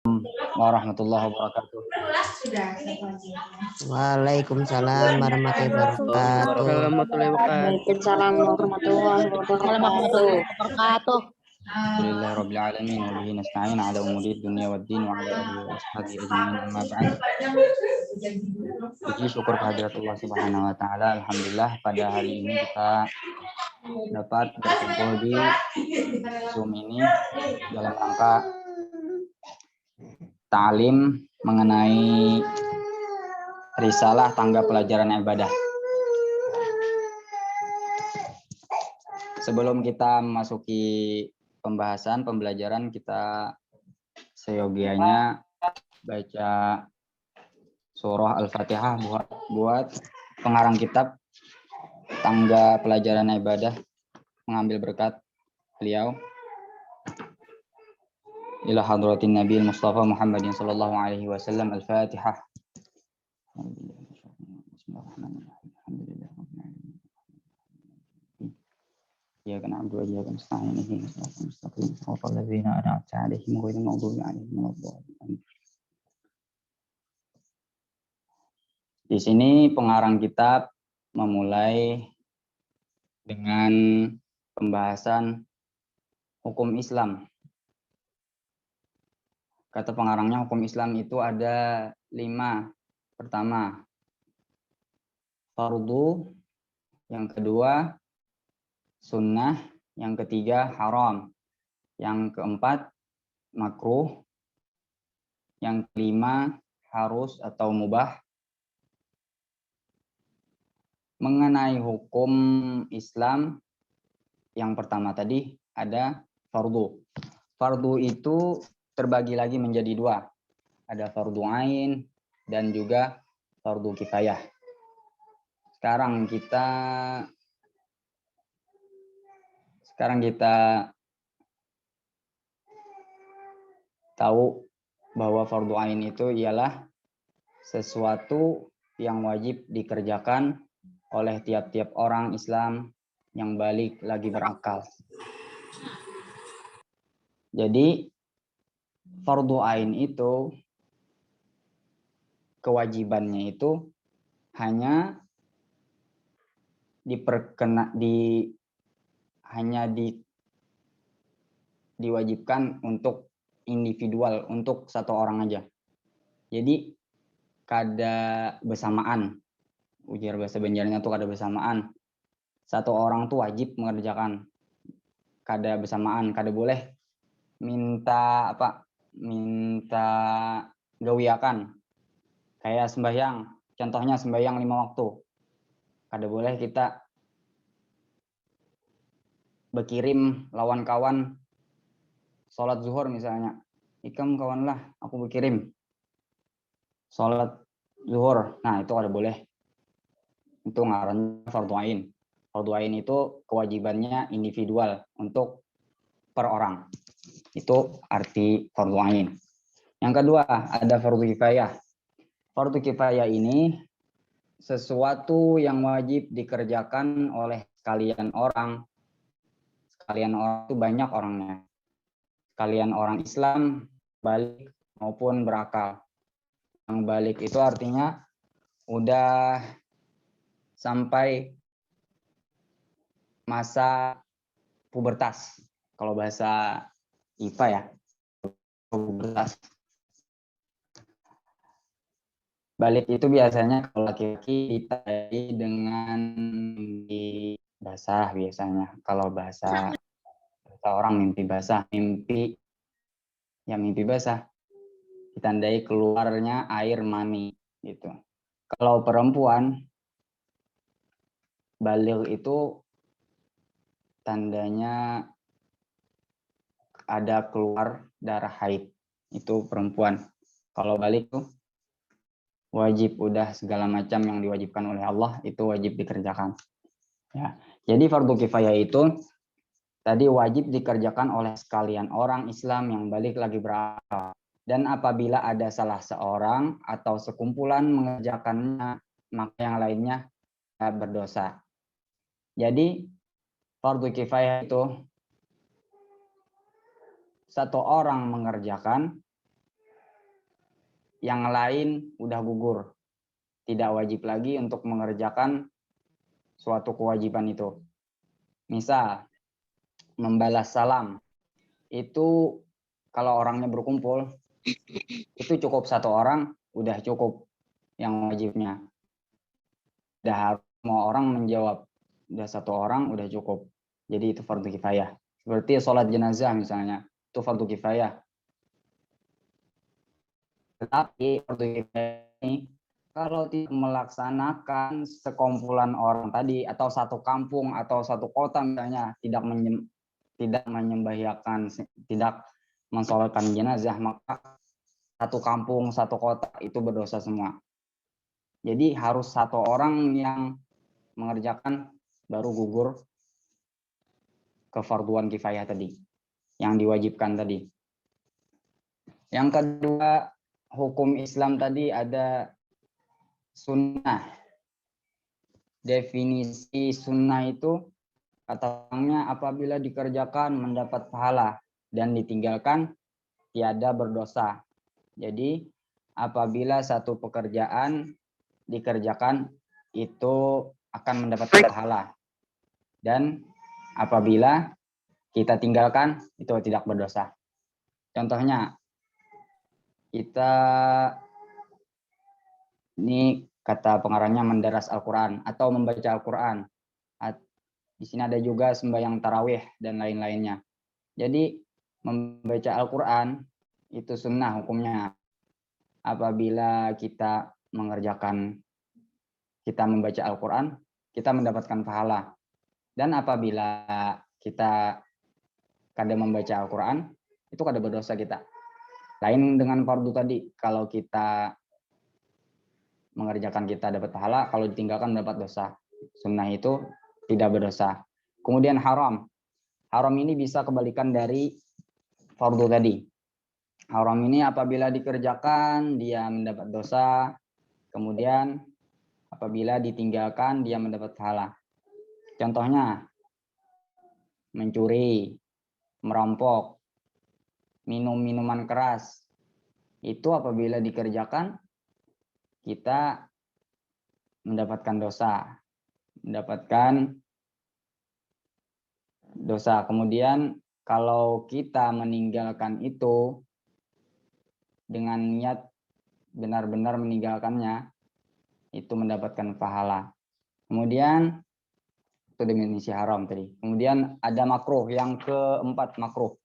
Warahmatullahi wabarakatuh. Waalaikumsalam warahmatullahi wabarakatuh. Waalaikumsalam warahmatullahi wabarakatuh. Alhamdulillahirabbil alamin wa bihi nasta'in 'ala umuri dunya waddin wa 'ala alihi wa ashabihi ajmain amma ba'd. Puji syukur kehadirat Allah Subhanahu wa taala. Alhamdulillah pada hari ini kita dapat berkumpul di Zoom ini dalam rangka ta'lim mengenai risalah tangga pelajaran ibadah. Sebelum kita memasuki pembelajaran, kita seyogianya baca surah Al-Fatihah buat pengarang kitab tangga pelajaran ibadah, mengambil berkat beliau. Ila hadratin Nabi Mustafa Muhammadin sallallahu alaihi wasallam. Al-Fatihah. إياك نعبد وإياك نستعين اهدنا الصراط المستقيم صراط الذين أنعمت عليهم غير المغضوب عليهم ولا الضالين. Di sini pengarang kitab memulai dengan pembahasan hukum Islam. Kata pengarangnya, hukum Islam itu ada 5. Pertama, fardu. Yang kedua, sunnah. Yang ketiga, haram. Yang keempat, makruh. Yang kelima, harus atau mubah. Mengenai hukum Islam, yang pertama tadi ada fardu. Fardu itu terbagi lagi menjadi 2. Ada fardu ain dan juga fardu kifayah. Sekarang kita tahu bahwa fardu ain itu ialah sesuatu yang wajib dikerjakan oleh tiap-tiap orang Islam yang balik lagi berakal. Jadi fardu ain itu kewajibannya itu hanya diwajibkan untuk individual, untuk satu orang aja. Jadi kada bersamaan. Ujar bahasa Banjarnya tuh kada bersamaan. Satu orang tuh wajib mengerjakan. Kada bersamaan, kada boleh minta gawiakan. Kayak sembahyang, contohnya sembahyang 5 waktu. Kada boleh kita berkirim lawan kawan sholat zuhur misalnya. Ikam kawanlah, aku berkirim sholat zuhur. Nah, itu kada boleh. Itu ngarannya fardu ain. Fardu ain itu kewajibannya individual untuk per orang. Itu arti fardu ain. Yang kedua, ada fardu kifayah. Fardu kifayah ini sesuatu yang wajib dikerjakan oleh sekalian orang. Sekalian orang itu banyak orangnya. Sekalian orang Islam, balik maupun berakal. Yang balik itu artinya udah sampai masa pubertas. Kalau bahasa IPA ya, pubertas. Balik itu biasanya kalau laki-laki ditandai dengan mimpi basah biasanya. Kalau bahasa orang mimpi basah, mimpi basah ditandai keluarnya air mani gitu. Kalau perempuan balik itu tandanya ada keluar darah haid, itu perempuan. Kalau balik tuh wajib, udah segala macam yang diwajibkan oleh Allah itu wajib dikerjakan. Ya. Jadi fardu kifayah itu tadi wajib dikerjakan oleh sekalian orang Islam yang balik lagi berakal. Dan apabila ada salah seorang atau sekumpulan mengerjakannya, maka yang lainnya berdosa. Jadi fardu kifayah itu satu orang mengerjakan, yang lain udah gugur. Tidak wajib lagi untuk mengerjakan suatu kewajiban itu. Misal, membalas salam. Itu kalau orangnya berkumpul, itu cukup satu orang, udah cukup yang wajibnya. Udah harus semua orang menjawab. Udah satu orang, udah cukup. Jadi itu fardu kifayah. Seperti sholat jenazah misalnya, itu fardu kifayah. Tetapi fardu kifayah ini kalau tidak melaksanakan sekumpulan orang tadi atau satu kampung atau satu kota misalnya tidak menyembahyakan, tidak mensolatkan jenazah, maka satu kampung, satu kota itu berdosa semua. Jadi harus satu orang yang mengerjakan baru gugur kefarduan kifayah tadi, yang diwajibkan tadi. Yang kedua, hukum Islam tadi ada sunnah. Definisi sunnah itu katanya apabila dikerjakan mendapat pahala dan ditinggalkan tiada berdosa. Jadi apabila satu pekerjaan dikerjakan itu akan mendapat pahala. Dan apabila kita tinggalkan itu tidak berdosa. Contohnya kita ini kata pengarangnya mendaras Al-Quran atau membaca Al-Quran. Di sini ada juga sembahyang tarawih dan lain-lainnya. Jadi membaca Al-Quran itu sunnah hukumnya. Apabila kita mengerjakan, kita membaca Al-Quran, kita mendapatkan pahala. Dan apabila kita kadang membaca Al-Quran, itu kadang berdosa kita. Lain dengan fardu tadi, kalau kita mengerjakan kita dapat pahala, kalau ditinggalkan dapat dosa. Sunnah itu tidak berdosa. Kemudian haram. Haram ini bisa kebalikan dari fardu tadi. Haram ini apabila dikerjakan dia mendapat dosa, kemudian apabila ditinggalkan dia mendapat pahala. Contohnya mencuri, merampok, minum minuman keras. Itu apabila dikerjakan kita mendapatkan dosa. Kemudian kalau kita meninggalkan itu dengan niat benar-benar meninggalkannya, itu mendapatkan pahala. Kemudian itu definisi haram tadi. Kemudian ada makruh, yang keempat makruh.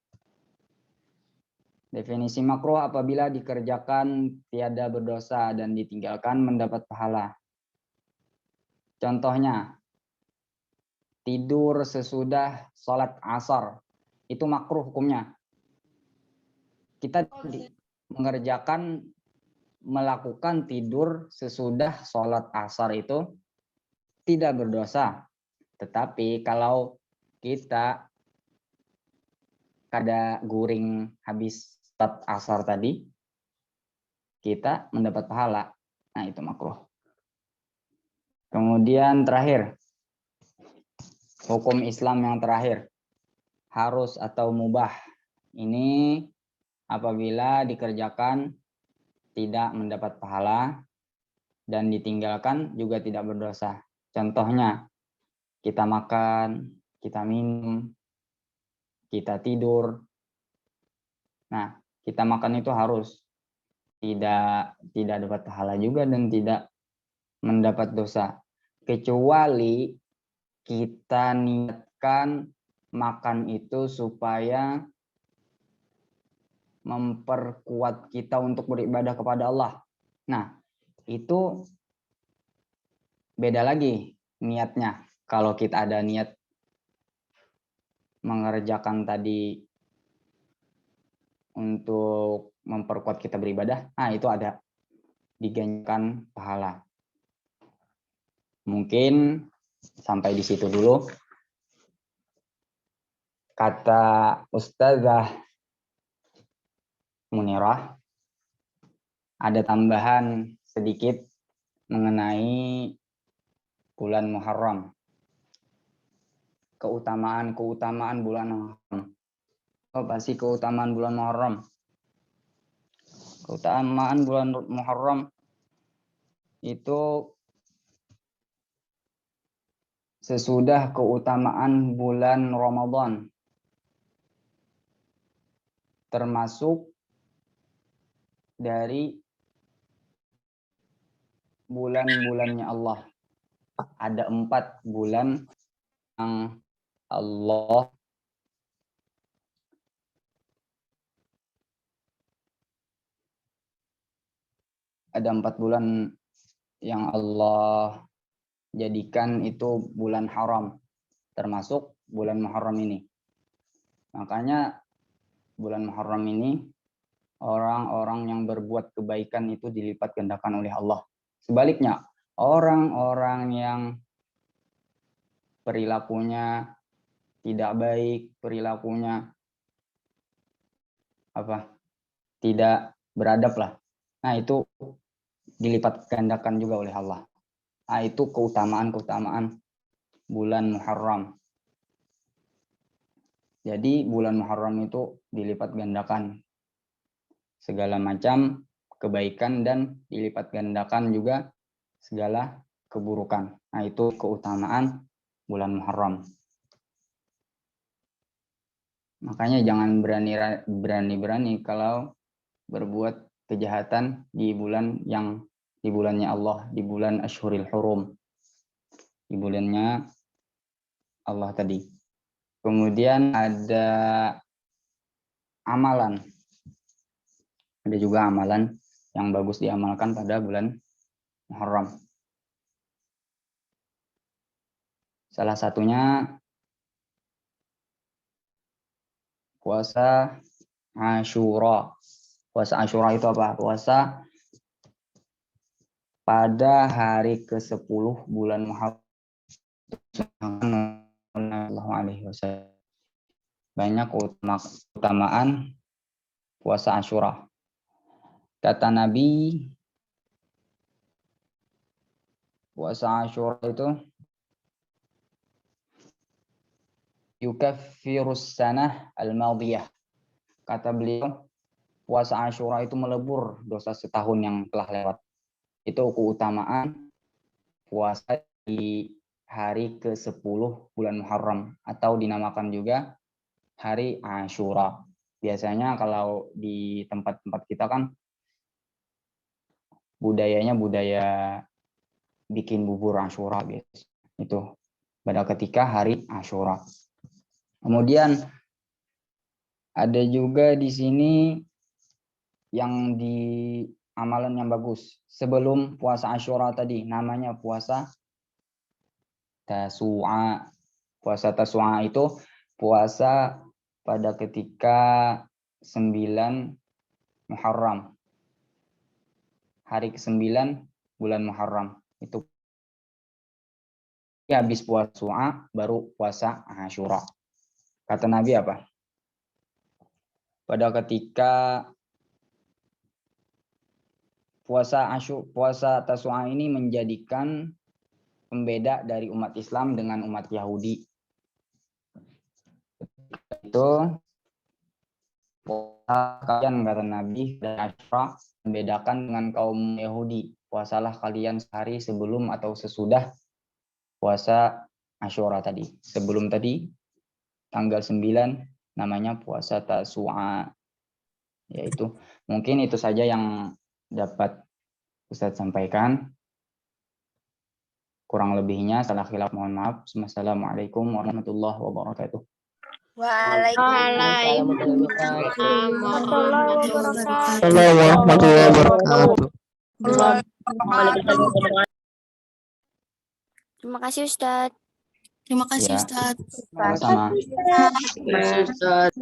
Definisi makruh apabila dikerjakan tiada berdosa dan ditinggalkan mendapat pahala. Contohnya, tidur sesudah sholat asar. Itu makruh hukumnya. Kita melakukan tidur sesudah sholat asar itu tidak berdosa. Tetapi kalau kita kada guring habis sholat asar tadi, kita mendapat pahala. Nah, itu makruh. Kemudian terakhir, hukum Islam yang terakhir, harus atau mubah. Ini apabila dikerjakan tidak mendapat pahala dan ditinggalkan juga tidak berdosa. Contohnya, kita makan, kita minum, kita tidur. Nah, kita makan itu harus tidak dapat pahala juga dan tidak mendapat dosa. Kecuali kita niatkan makan itu supaya memperkuat kita untuk beribadah kepada Allah. Nah, itu beda lagi niatnya. Kalau kita ada niat mengerjakan tadi untuk memperkuat kita beribadah, nah itu ada diganjakan pahala. Mungkin sampai di situ dulu. Kata Ustazah Munirah, ada tambahan sedikit mengenai bulan Muharram. Keutamaan bulan Muharram. Apa sih keutamaan bulan Muharram? Keutamaan bulan Muharram itu sesudah keutamaan bulan Ramadan, termasuk dari bulan-bulannya Allah. Ada 4 bulan yang Allah yang Allah jadikan itu bulan haram, termasuk bulan Muharram ini. Makanya bulan Muharram ini orang-orang yang berbuat kebaikan itu dilipat gandakan oleh Allah. Sebaliknya, orang-orang yang perilakunya tidak baik, perilakunya tidak beradab lah. Nah, itu dilipat gandakan juga oleh Allah. Nah, itu keutamaan bulan Muharram. Jadi bulan Muharram itu dilipat gandakan segala macam kebaikan dan dilipat gandakan juga segala keburukan. Nah, itu keutamaan bulan Muharram. Makanya jangan berani-berani kalau berbuat kejahatan di bulannya Allah, di bulan Ashhuril Hurum, di bulannya Allah tadi. Kemudian ada amalan. Ada juga amalan yang bagus diamalkan pada bulan Muharram. Salah satunya puasa Asyura. Puasa Asyura itu apa? Puasa pada hari ke-10 bulan Muharram. Banyak keutamaan puasa Asyura. Kata Nabi, puasa Asyura itu yukaffirus sanah al-madiyah. Kata beliau, puasa Asyura itu melebur dosa setahun yang telah lewat. Itu keutamaan puasa di hari ke-10 bulan Muharram atau dinamakan juga hari Asyura. Biasanya kalau di tempat-tempat kita kan budayanya budaya bikin bubur Asyura biasa. Itu pada ketika hari Asyura. Kemudian ada juga di sini yang di amalan yang bagus. Sebelum puasa Asyura tadi namanya puasa Tasu'a. Puasa Tasu'a itu puasa pada ketika 9 Muharram. Hari ke-9 bulan Muharram. Itu habis puasa Tasu'a baru puasa Asyura. Kata Nabi apa? Pada ketika puasa Tasu'a ini menjadikan pembeda dari umat Islam dengan umat Yahudi. Itu puasa kalian, kata Nabi, dan Asyura membedakan dengan kaum Yahudi. Puasalah kalian sehari sebelum atau sesudah puasa Asyura tadi. Sebelum tadi tanggal 9 namanya puasa Tasu'a. Yaitu mungkin itu saja yang dapat Ustadz sampaikan. Kurang lebihnya salah khilaf mohon maaf. Wassalamualaikum warahmatullahi wabarakatuh. Waalaikumsalam warahmatullahi wabarakatuh. Terima kasih Ustadz. Terima kasih Ya. Ustadz. Sama-sama. Terima kasih Ustadz.